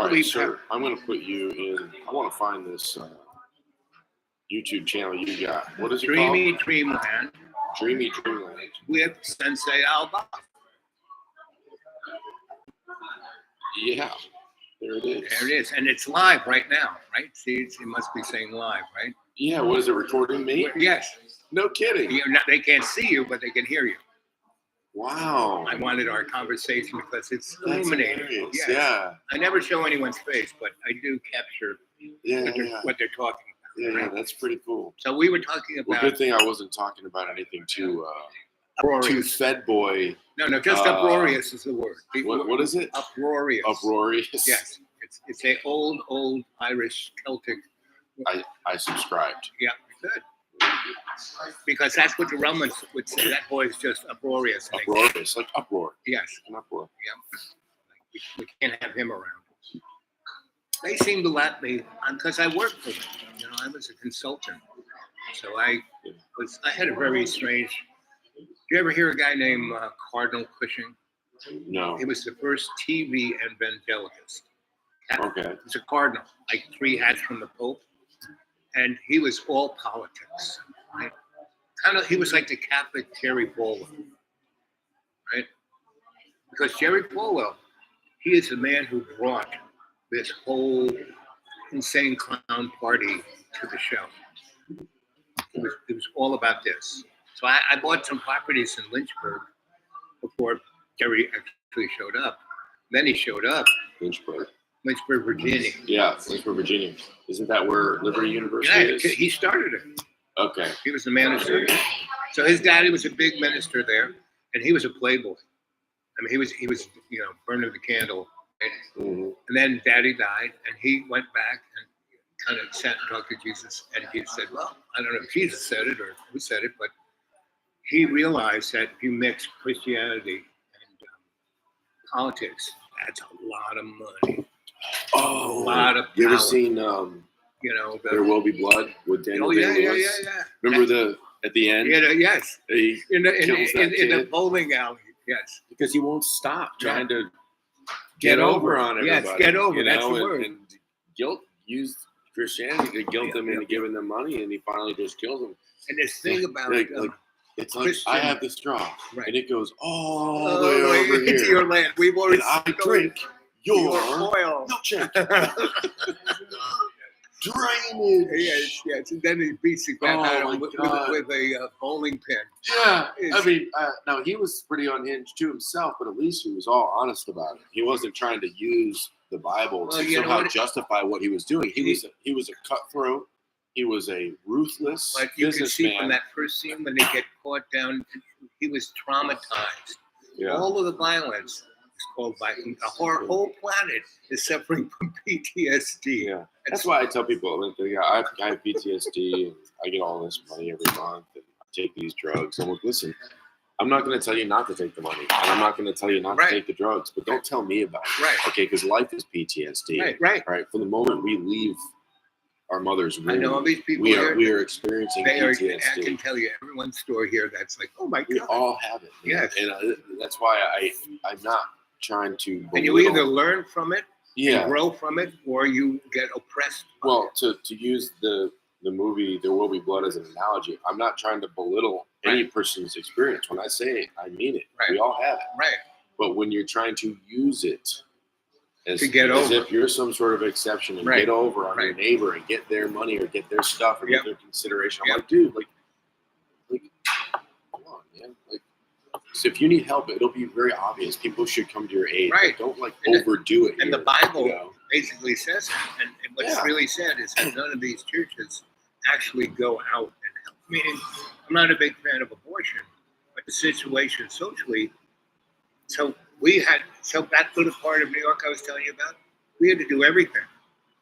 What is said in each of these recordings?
right, sir. I'm going to put you in. I want to find this YouTube channel you got. What is it Dreamy called? Dreamland. Dreamy Dreamland. With Sensei Alba. Yeah, there it is. There it is, and it's live right now, right? See, it must be saying live, right? Yeah, what is it, recording me? Yes. No kidding. They can't see you, but they can hear you. Wow. I wanted our conversation because it's That's illuminating. hilarious. Yes. Yeah. I never show anyone's face, but I do capture what they're talking about. Yeah, right? that's pretty cool. So we were talking about. Well, good thing I wasn't talking about anything too Fed boy. No, just uproarious is the word. What is it? Uproarious. Uproarious. Yes, it's a old Irish Celtic. I subscribed. Yeah, good. Because that's what the Romans would say. That boy is just uproarious. Uproarious, like uproar. Yes. An uproar. Yeah. We can't have him around. They seem to let me, because I worked for them. You know, I was a consultant. So I had a very strange. Did you ever hear a guy named Cardinal Cushing? No. He was the first TV evangelist. Okay. He was a cardinal, like 3 hats from the Pope. And he was all politics, right? He was like the Catholic Jerry Falwell, right? Because Jerry Falwell, he is the man who brought this whole insane clown party to the show. It was all about this. So I bought some properties in Lynchburg before Jerry actually showed up. Then he showed up. Lynchburg, Virginia. Yeah, Lynchburg, Virginia. Isn't that where Liberty University is? He started it. Okay. He was the man who started it. So his daddy was a big minister there, and he was a playboy. I mean, he was burning the candle. Right? Mm-hmm. And then Daddy died, and he went back and kind of sat and talked to Jesus. And he said, well, I don't know if Jesus said it or who said it, but he realized that if you mix Christianity and politics, that's a lot of money. Oh, a lot of power. You ever seen There Will Be Blood with Daniel Day-Lewis? Yeah. Remember at the end? Yeah, yes. He In kills that the kid bowling alley, yes. because he won't stop trying to get over on everybody. Yes, get over. That's the word. And guilt used Christianity to guilt them into giving them money, and he finally just kills them. And this thing about it's like I have the straw, right. and it goes all the way over into here. your land. We've already I drink your oil. milkshake. Drainage. Yes. And then he beats the crap out of him with a bowling pin. Yeah. I mean, now he was pretty unhinged to himself, but at least he was all honest about it. He wasn't trying to use the Bible to somehow justify what he was doing. He was a cutthroat. He was a ruthless But you can see businessman. from that first scene when they get caught down, he was traumatized. Yeah. All of the violence is called Viking. The whole planet is suffering from PTSD. Yeah. That's why I tell people, I have PTSD, and I get all this money every month, and I take these drugs. I'm like, listen, I'm not going to tell you not to take the money, and I'm not going to tell you not to take the drugs, but don't tell me about it. Right. Okay, because life is PTSD. Right. From the moment we leave our mother's womb, I know all these people we are experiencing PTSD. I can tell you everyone's story here that's like, oh my God. We all have it. Yes. And that's why I'm not trying to belittle. And you either learn from it, you grow from it, or you get oppressed. Well, to use the movie There Will Be Blood as an analogy, I'm not trying to belittle any person's experience. When I say it, I mean it. Right. We all have it. Right. But when you're trying to use it as if you're some sort of exception and get over on your neighbor and get their money or get their stuff or get their consideration, I'm like, dude, like, come on, man. Like, so if you need help, it'll be very obvious. People should come to your aid. Right. Don't overdo it. And the Bible basically says it. And what's really said is that none of these churches actually go out and help. Meaning, I'm not a big fan of abortion, but the situation socially. So that little part of New York I was telling you about, we had to do everything.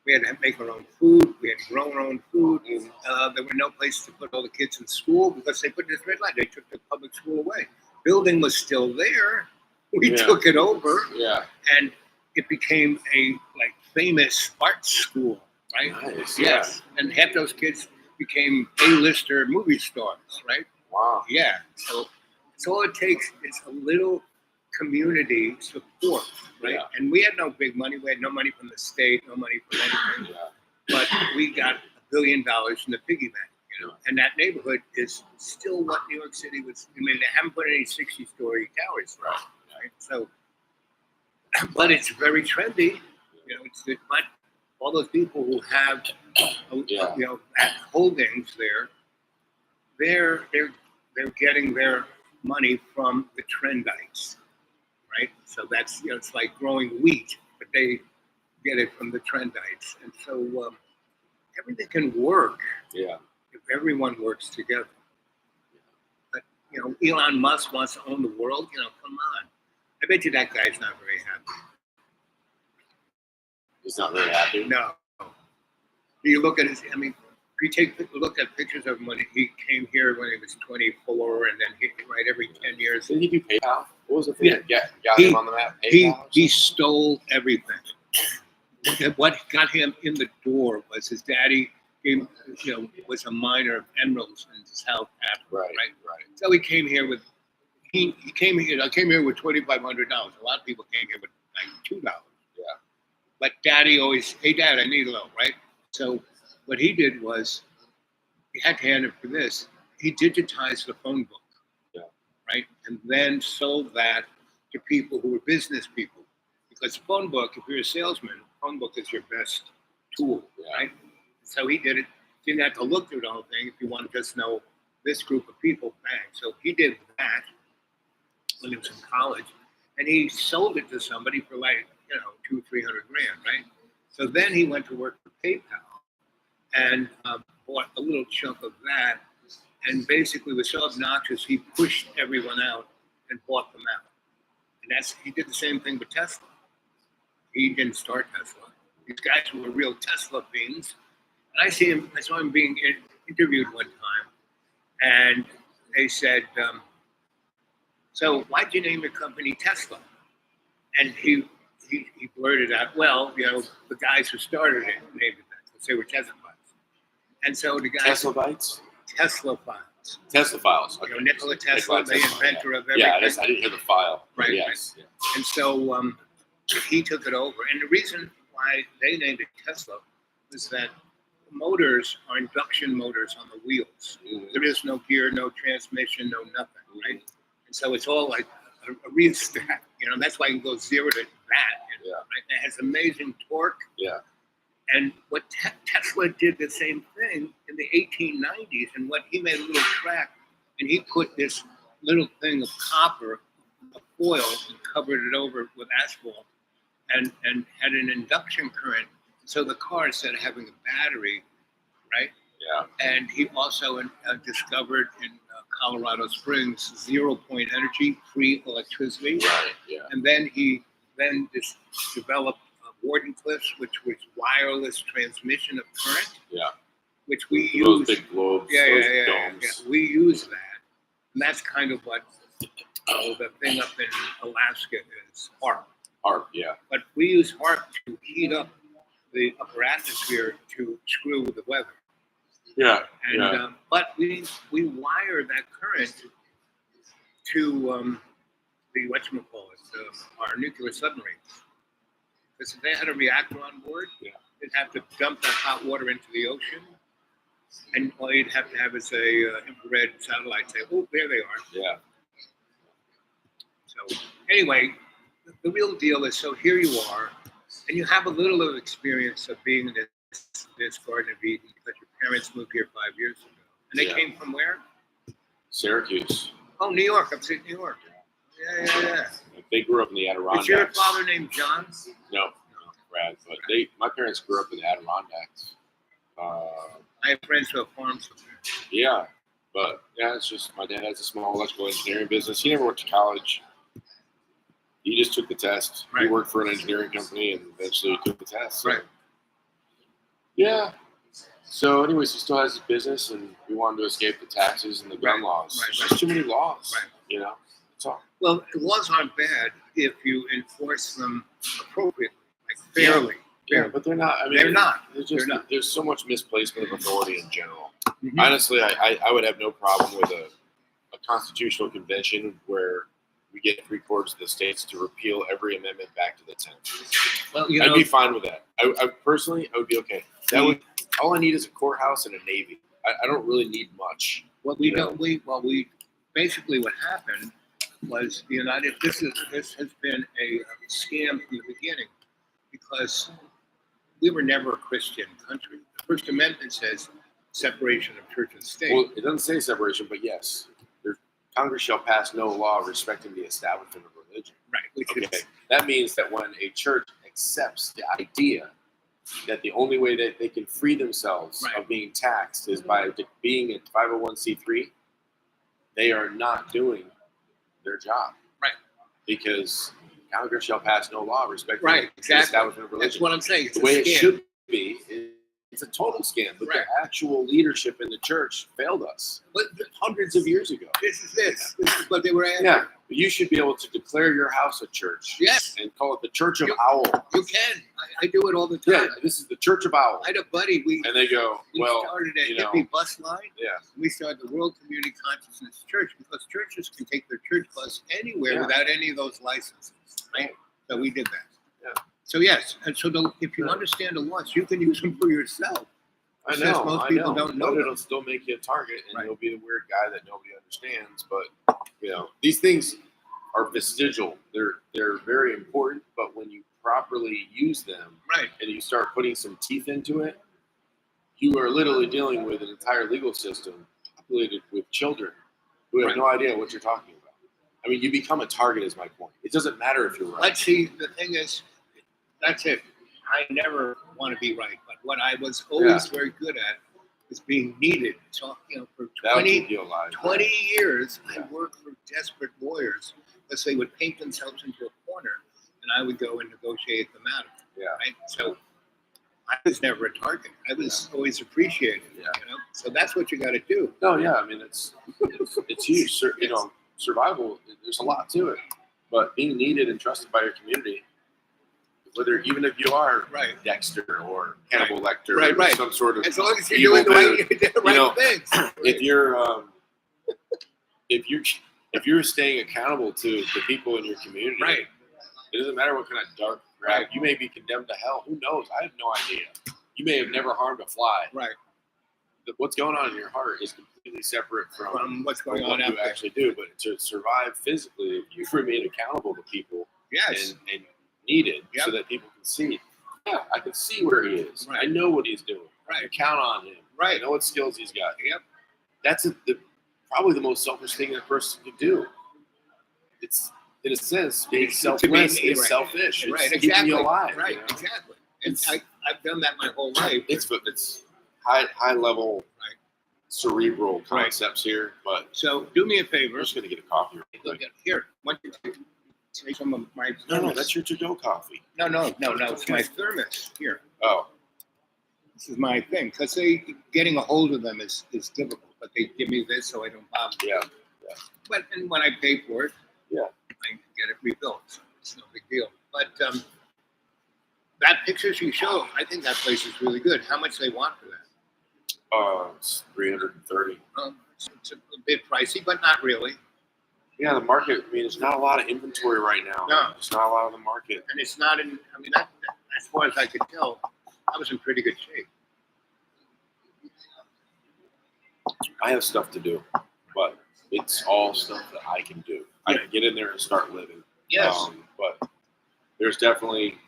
We had to make our own food. We had to grow our own food. There were no places to put all the kids in school because they put this red light. They took the public school away. Building was still there. We took it over. Yeah. And it became a famous art school, right? Nice. Yes. And half those kids became A-lister movie stars, right? Wow. Yeah. So all it takes is a little community support, right? Yeah. And we had no big money. We had no money from the state, no money from anything. Yeah. But we got $1 billion from the piggy bank, And that neighborhood is still what New York City was. I mean, they haven't put any 60-story towers, right? So, but it's very trendy, But all those people who have, at holdings there, they're getting their money from the trendites, right? So that's it's like growing wheat, but they get it from the trendites, and so everything can work if everyone works together. But Elon Musk wants to own the world. Come on. I bet you that guy's not very happy. He's not very happy. No. You look at his. I mean, if you look at pictures of him when he came here when he was 24, and then every 10 years. Did he do PayPal? What was the thing that got him on the map? PayPal. He stole everything. What got him in the door was his daddy. Was a miner of emeralds in South Africa. Right. So he came here with. He came here. I came here with $2,500. A lot of people came here with like $2. Yeah. But Daddy always, hey Dad, I need a loan, right? So what he did was, he had to hand him for this. He digitized the phone book, right, and then sold that to people who were business people. Because the phone book, if you're a salesman, the phone book is your best tool, right? So he did it. Didn't have to look through the whole thing. If you want to just know this group of people, bang. So he did that when he was in college, and he sold it to somebody for like $200,000-300,000, right? So then he went to work for PayPal and bought a little chunk of that, and basically was so obnoxious he pushed everyone out and bought them out. And he did the same thing with Tesla. He didn't start Tesla. These guys who were real Tesla fiends. And I saw him being interviewed one time, and they said, so why'd you name your company Tesla? And he blurted out, well, the guys who started it named it that because they were Teslabytes. And so the guys... Teslabytes? Teslaphiles. Teslaphiles. Okay. Nikola Tesla, the inventor of everything. Yeah, I didn't hear the file. Right. Yes. Right. Yeah. And so he took it over. And the reason why they named it Tesla was that motors are induction motors on the wheels. Mm-hmm. There is no gear, no transmission, no nothing, right? And so it's all like a rheostat. That's why you can go 0 to that. Right? It has amazing torque. Yeah. And what Tesla did the same thing in the 1890s, and what he made a little track, and he put this little thing of copper, a foil, and covered it over with asphalt, and had an induction current. So the car, instead of having a battery, right? Yeah. And he also discovered in Colorado Springs 0-point energy, free electricity. Right. Yeah. And then he developed Wardenclyffe, which was wireless transmission of current. Yeah. Which we those use. Big globes. Yeah. Domes. We use that, and that's kind of what the thing up in Alaska is HAARP. HAARP. Yeah. But we use HAARP to heat up the upper atmosphere to screw with the weather. Yeah. And but we wire that current to the our nuclear submarines. Because if they had a reactor on board, they'd have to dump that hot water into the ocean, and all you'd have to have is a infrared satellite say, "Oh, there they are." Yeah. So anyway, the real deal is, so here you are, and you have a little of experience of being in this Garden of Eden because your parents moved here 5 years ago, and they came from where? Syracuse. Oh, New York, upstate New York. Yeah. They grew up in the Adirondacks. Is your father named John? No, Brad. But my parents grew up in the Adirondacks. I have friends who have farms up there. Yeah, but it's just my dad has a small electrical engineering business. He never went to college. He just took the test. Right. He worked for an engineering company and eventually took the test. So. Right. Yeah. So, anyways, he still has his business, and we wanted to escape the taxes and the gun laws. There's just too many laws. Right. That's all. Well, laws aren't bad if you enforce them appropriately, like fairly. Yeah, but they're not. I mean, they're not. They're not. There's so much misplacement of authority in general. Mm-hmm. Honestly, I would have no problem with a constitutional convention where we get 3/4 of the states to repeal every amendment back to the 10th. Well, I'd be fine with that. I personally, I would be okay. That would all I need is a courthouse and a navy. I don't really need much. What we don't we basically what happened was the United. This has been a scam from the beginning because we were never a Christian country. The First Amendment says separation of church and state. Well, it doesn't say separation, but yes, Congress shall pass no law respecting the establishment of religion. Right. Which is, that means that when a church accepts the idea that the only way that they can free themselves of being taxed is by being a 501c3, they are not doing their job. Right. Because Congress shall pass no law respecting the establishment of religion. That's what I'm saying. It's the way it should be it's a total scam, but the actual leadership in the church failed us hundreds of years ago. This is what they were asking. Yeah, but you should be able to declare your house a church. Yes. And call it the Church of Owl. You can. I do it all the time. Yeah, this is the Church of Owl. I had a buddy. And they go, we started a hippie bus line. Yeah. We started the World Community Consciousness Church because churches can take their church bus anywhere without any of those licenses. Right? So we did that. Yeah. So yes, and so if you understand the laws, you can use them for yourself. I know. Most people don't know. But it'll still make you a target, and you'll be the weird guy that nobody understands. But these things are vestigial. They're very important, but when you properly use them, and you start putting some teeth into it, you are literally dealing with an entire legal system populated with children who have no idea what you're talking about. I mean, you become a target, is my point. It doesn't matter if you're right. Let's see. The thing is, that's it. I never want to be right, but what I was always very good at is being needed. So, for 20 years, I worked for desperate lawyers because they would paint themselves into a corner, and I would go and negotiate them out. Yeah. Right. So I was never a target. I was always appreciated. Yeah. So that's what you got to do. No, yeah. I mean, it's huge. Survival. There's a lot to it, but being needed and trusted by your community. Even if you are Dexter or Hannibal Lecter, or some sort of as long as you're doing the right things. If you're staying accountable to the people in your community, it doesn't matter what kind of dark crap you may be condemned to hell. Who knows? I have no idea. You may have never harmed a fly. Right. What's going on in your heart is completely separate from what's going on what you actually do. But to survive physically, you remain accountable to people. Yes. And needed so that people can see. Yeah, I can see where he is. I know what he's doing. I can count on him. I know what skills he's got. Yep. That's probably the most selfish thing a person could do. It's, in a sense, being selfless is selfish. It's keeping you alive. Right, exactly. And I've done that my whole life. It's high level, cerebral concepts here. But so do me a favor. I'm just going to get a coffee. Here. Some of my no, that's your to-go coffee. No, it's my thermos here. Oh, this is my thing because getting a hold of them is difficult. But they give me this so I don't bother. Yeah. But and when I pay for it, I get it refilled. So it's no big deal. But that pictures you show, I think that place is really good. How much they want for that? It's $330. It's a bit pricey, but not really. Yeah, the market. I mean, there's not a lot of inventory right now. No, it's not a lot of the market, and it's not in. I mean, that as far as I could tell, I was in pretty good shape. I have stuff to do, but it's all stuff that I can do. I can get in there and start living. Yes, but there's definitely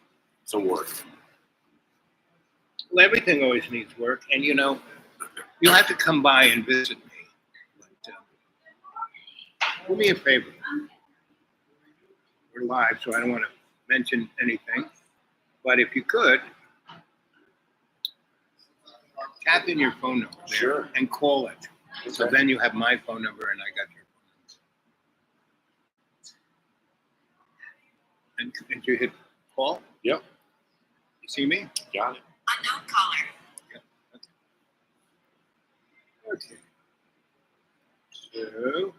some work. Well, everything always needs work, and you'll have to come by and visit me. Do me a favor. We're live, so I don't want to mention anything. But if you could, tap in your phone number there and call it. Okay. So then you have my phone number and I got your phone number. And you hit call? Yep. You see me? Got it. Unknown caller. Yep. Okay. So.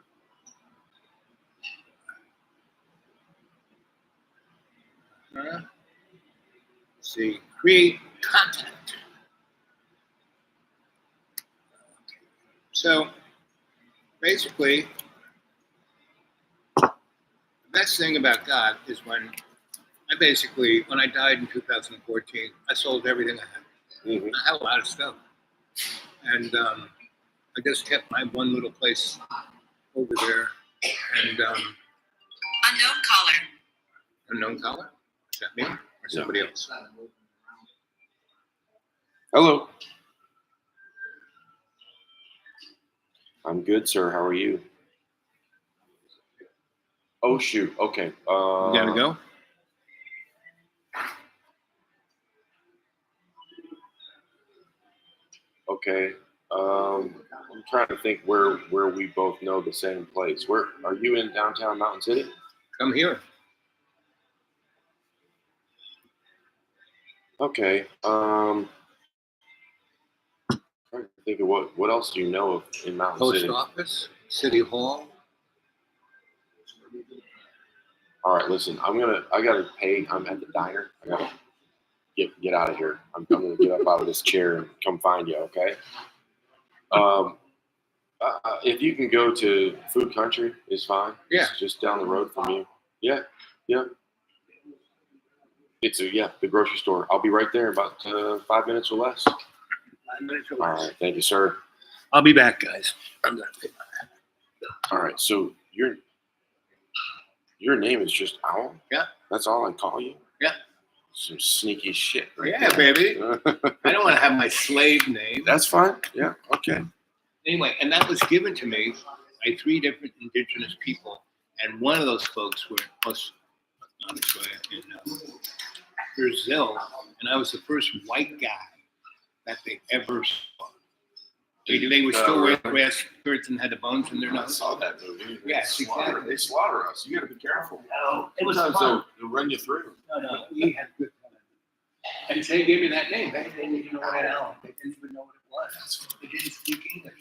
See, create content. So basically, best thing about God is when I died in 2014, I sold everything I had. Mm-hmm. I had a lot of stuff. And I just kept my one little place over there. And unknown caller. Unknown caller? Is that me or somebody else? Hello. I'm good, sir. How are you? Oh, shoot. Okay. You gotta go? Okay. I'm trying to think where we both know the same place. Where are you in downtown Mountain City? Come here. Okay. Trying to think of what else do you know of in Mountain Post City? office, City Hall. All right, listen. I gotta pay. I'm at the diner. I gotta get out of here. I'm gonna get up out of this chair and come find you. Okay. If you can go to Food Country, is fine. Yeah. It's just down the road from you. Yeah. It's the grocery store. I'll be right there in about 5 minutes or less. 5 minutes or All less. right. Thank you, sir. I'll be back, guys. I'm gonna pay my All right. So your name is just Owl? Yeah. That's all I call you? Yeah. Some sneaky shit. Right Yeah, there. baby. I don't want to have my slave name. That's fine. Yeah. Okay. Anyway, and that was given to me by 3 different indigenous people. And one of those folks were in Brazil. And I was the first white guy that they ever saw. They were still wearing grass skirts and had the bones in their I nose. saw that movie. Yes, exactly. They slaughter us. You got to be careful. No, it was Sometimes fun. they'll run you through. No, we had good time. And they gave me that name. Back then, they didn't know what it was. They didn't even know what it was. They didn't speak English.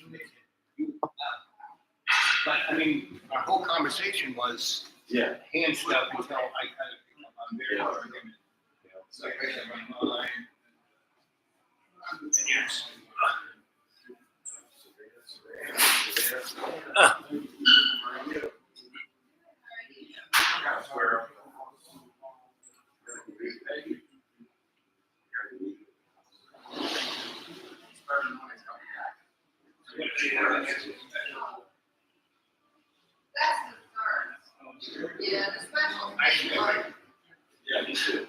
But I mean, our whole conversation was hand stuff until I kind of came up on their argument. So I got my mind. And yes. Yeah, the special. Yeah, me too.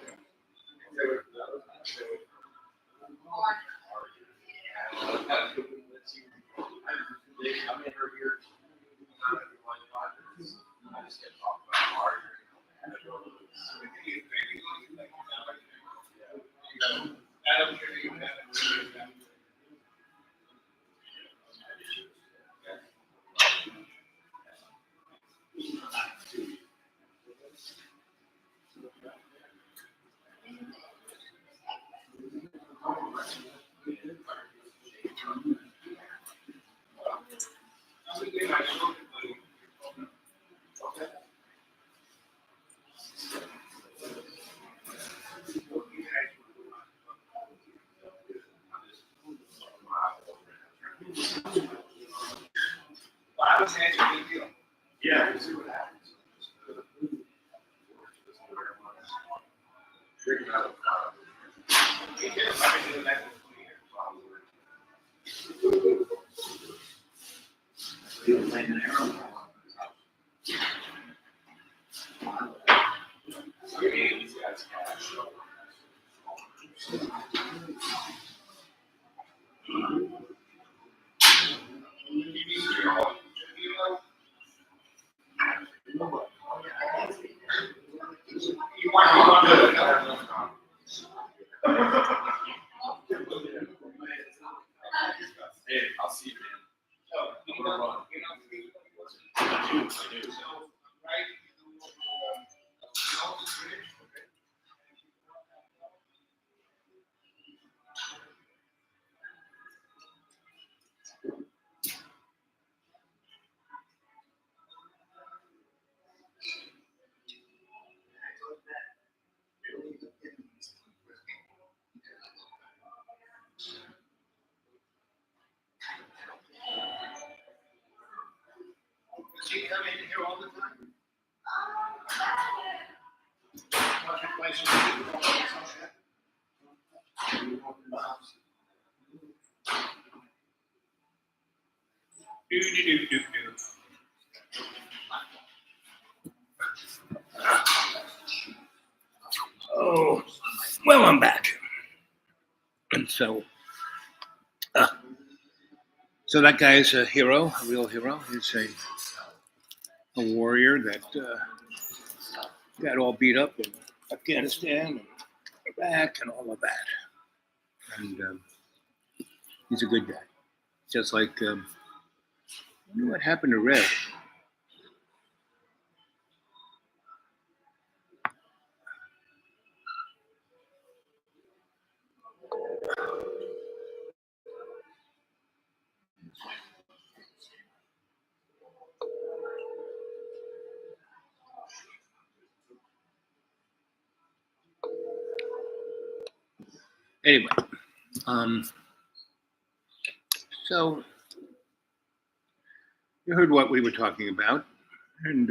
They come in here. I just get talked about Yeah, we'll see what happens. Hey, I'll see you, man. I'm gonna run. I do. Does he come in here all the time? Oh, well, I'm back. And so that guy is a hero, a real hero. He's a warrior that got all beat up in Afghanistan and Iraq and all of that. And he's a good guy. Just like, I wonder what happened to Red. Anyway, so you heard what we were talking about, and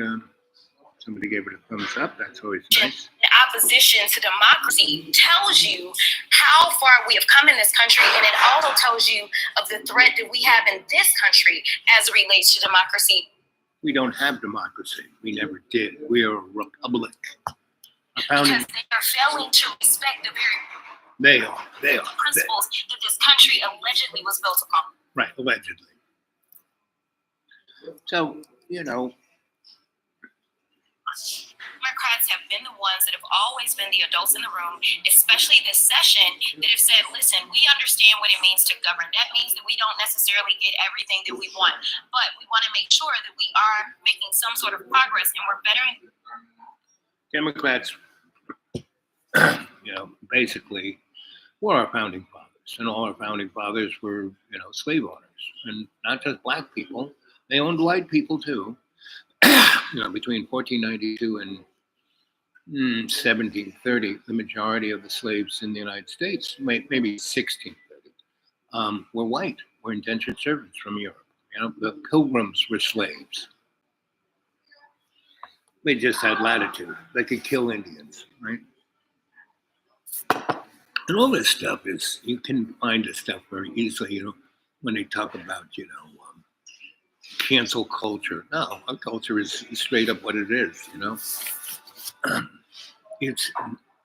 somebody gave it a thumbs up. That's always nice. Opposition to democracy tells you how far we have come in this country, and it also tells you of the threat that we have in this country as it relates to democracy. We don't have democracy. We never did. We are a republic. Because they are failing to respect the very They are. principles that this country allegedly was built upon. Right, allegedly. So, Democrats have been the ones that have always been the adults in the room, especially this session, that have said, listen, we understand what it means to govern. That means that we don't necessarily get everything that we want, but we want to make sure that we are making some sort of progress and we're bettering. Democrats, basically were our founding fathers, and all our founding fathers were, slave owners, and not just black people. They owned white people too. Between 1492 and 1730, the majority of the slaves in the United States, maybe 1630, were white, were indentured servants from Europe. The Pilgrims were slaves. They just had latitude. They could kill Indians, right? And all this stuff is, you can find this stuff very easily, when they talk about, cancel culture. No, our culture is straight up what it is, It's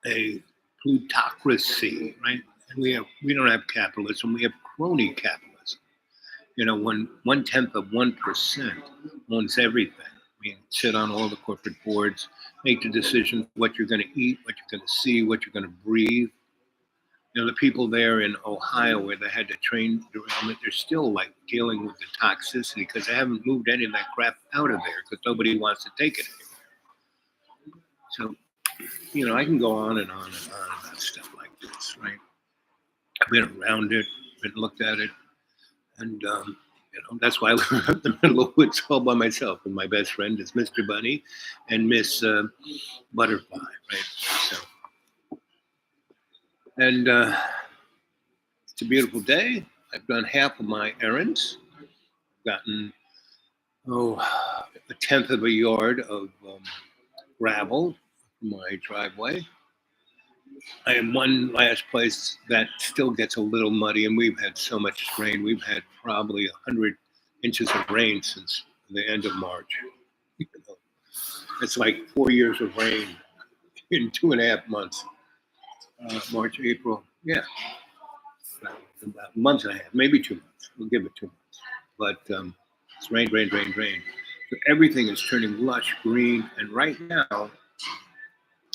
a plutocracy, right? And we don't have capitalism, we have crony capitalism. When 0.1% owns everything. Sit on all the corporate boards, make the decision what you're going to eat, what you're going to see, what you're going to breathe. The people there in Ohio where they had to train around it, they're still dealing with the toxicity because they haven't moved any of that crap out of there because nobody wants to take it anymore. So, I can go on and on and on about stuff like this, right? I've been around it, looked at it, and that's why I live in the middle of woods all by myself. And my best friend is Mr. Bunny and Miss Butterfly, right? So, and it's a beautiful day. I've done half of my errands. I've gotten, a tenth of a yard of gravel from my driveway. I am one last place that still gets a little muddy, and we've had so much rain. We've had probably 100 inches of rain since the end of March. It's like 4 years of rain in 2.5 months. March, April, yeah, about a month and a half, maybe 2 months. We'll give it 2 months. But it's rain. So everything is turning lush green, and right now,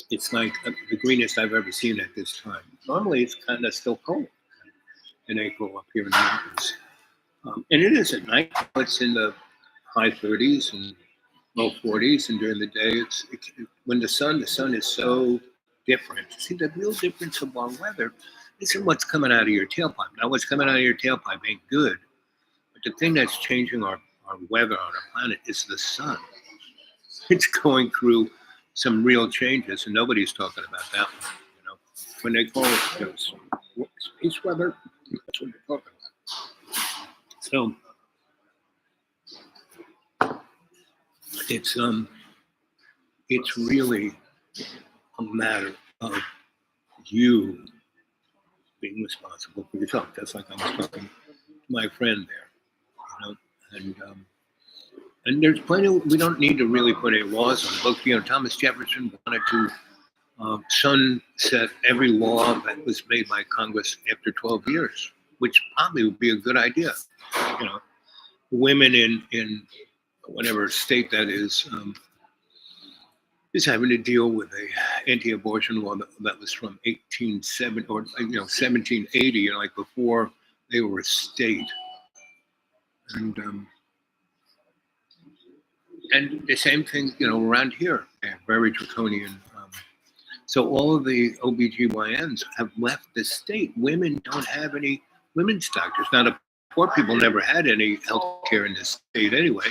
it's like the greenest I've ever seen at this time. Normally, it's kind of still cold in April up here in the mountains. And it is at night. It's in the high 30s and low 40s, and during the day, when the sun is so different. See, the real difference of our weather isn't what's coming out of your tailpipe. Now, what's coming out of your tailpipe ain't good, but the thing that's changing our weather on our planet is the sun. It's going through some real changes, and nobody's talking about that one. When they call it space weather, that's what they're talking about. So it's really a matter of you being responsible for yourself. Just like I was talking to my friend there, and there's plenty. We don't need to really put any laws on the books. Thomas Jefferson wanted to sunset every law that was made by Congress after 12 years, which probably would be a good idea. Women in whatever state that is having to deal with a anti-abortion law that was from 1870 or 1780, like before they were a state, and the same thing, around here, very draconian. So all of the OBGYNs have left the state. Women don't have any women's doctors. Now, the poor people never had any health care in this state anyway,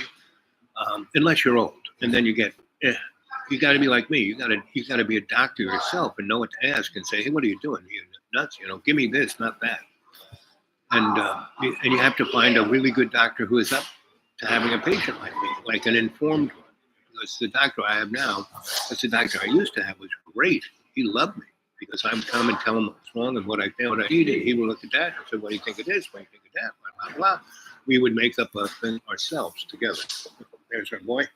unless you're old, and then you get. You got to be like me. You got to be a doctor yourself and know what to ask and say, hey, what are you doing? You're nuts, give me this, not that. And you have to find a really good doctor who is up to having a patient like me, like an informed one. Because the doctor I have now, that's the doctor I used to have, was great. He loved me because I would come and tell him what's wrong and what I need, and he would look at that and say, what do you think of this? What do you think of that? Blah, blah, blah. We would make up a thing ourselves together. There's our boy.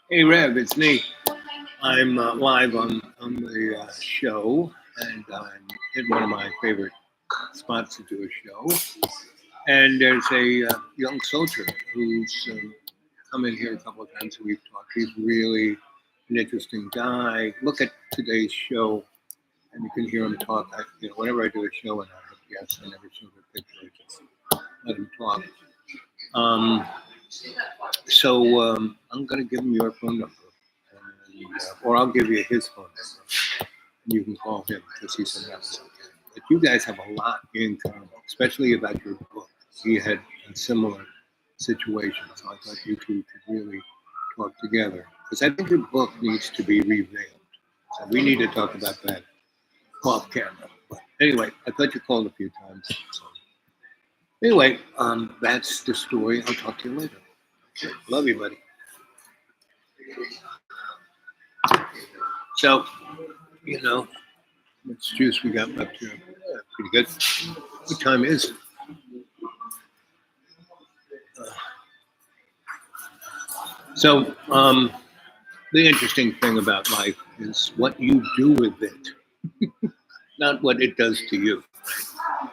Hey Rev, it's me. I'm live on the show, and I'm in one of my favorite spots to do a show. And there's a young soldier who's come in here a couple of times and we've talked. He's really an interesting guy. Look at today's show, and you can hear him talk. Whenever I do a show and I have guests, I never show their picture. I just let him talk. So I'm going to give him your phone number, or I'll give you his phone number. And you can call him because he's in that. But you guys have a lot in common, especially about your book. He had a similar situation, so I thought you two could really talk together. Because I think your book needs to be revamped. So we need to talk about that off camera. But anyway, I thought you called a few times. So anyway, that's the story. I'll talk to you later. Love you, buddy. So, how much juice we got left here? Yeah, pretty good. What time is it? So, the interesting thing about life is what you do with it, not what it does to you. Right?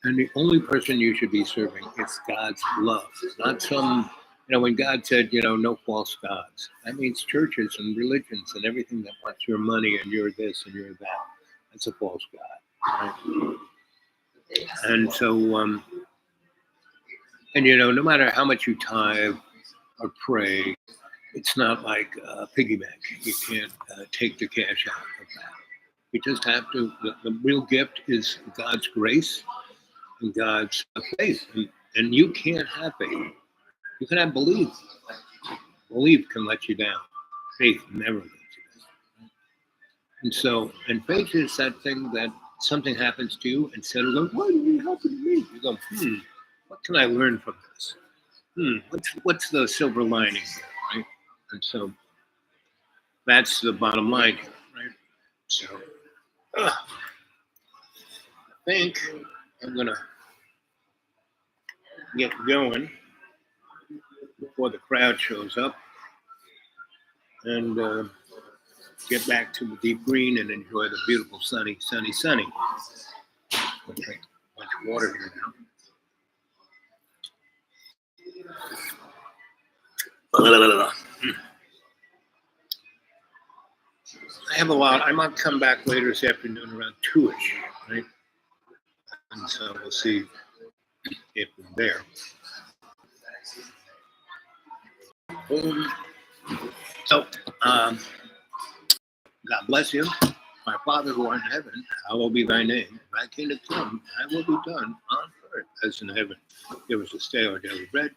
And the only person you should be serving is God's love, not some. When God said, no false gods, that means churches and religions and everything that wants your money and you're this and you're that. That's a false God. Right? And so, no matter how much you tithe or pray, it's not like a piggy bank. You can't take the cash out of that. You just have to, the real gift is God's grace and God's faith. And you can't have faith. You can have belief. Belief can let you down. Faith never lets you down. And so, and faith is that thing that something happens to you, instead of going, why did it happen to me? You go, what can I learn from this? What's the silver lining here, right? And so, that's the bottom line here, right? So, I think I'm gonna get going before the crowd shows up, and get back to the deep green and enjoy the beautiful sunny. I'll drink a bunch of water here now. I have a lot. I might come back later this afternoon around 2-ish, right? And so we'll see if we're there. So, God bless you. My Father who art in heaven, hallowed be thy name. Thy kingdom come, thy will be done on earth as in heaven. Give us this day our daily bread,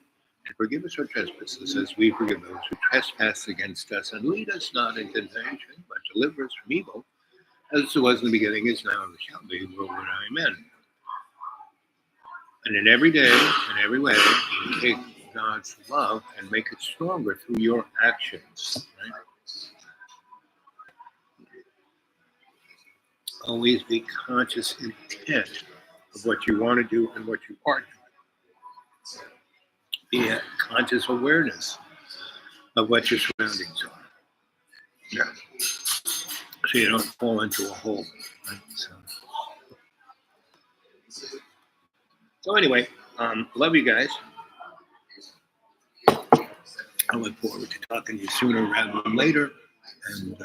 and forgive us our trespasses as we forgive those who trespass against us. And lead us not into temptation, but deliver us from evil. As it was in the beginning, is now, and shall be, world without end. And in every day, in every way, you take God's love and make it stronger through your actions. Right? Always be conscious intent of what you want to do and what you are doing. Be a conscious awareness of what your surroundings are. Yeah. So you don't fall into a hole. Right? So anyway, love you guys. I look forward to talking to you sooner rather than later. And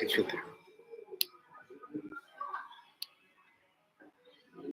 catch you later.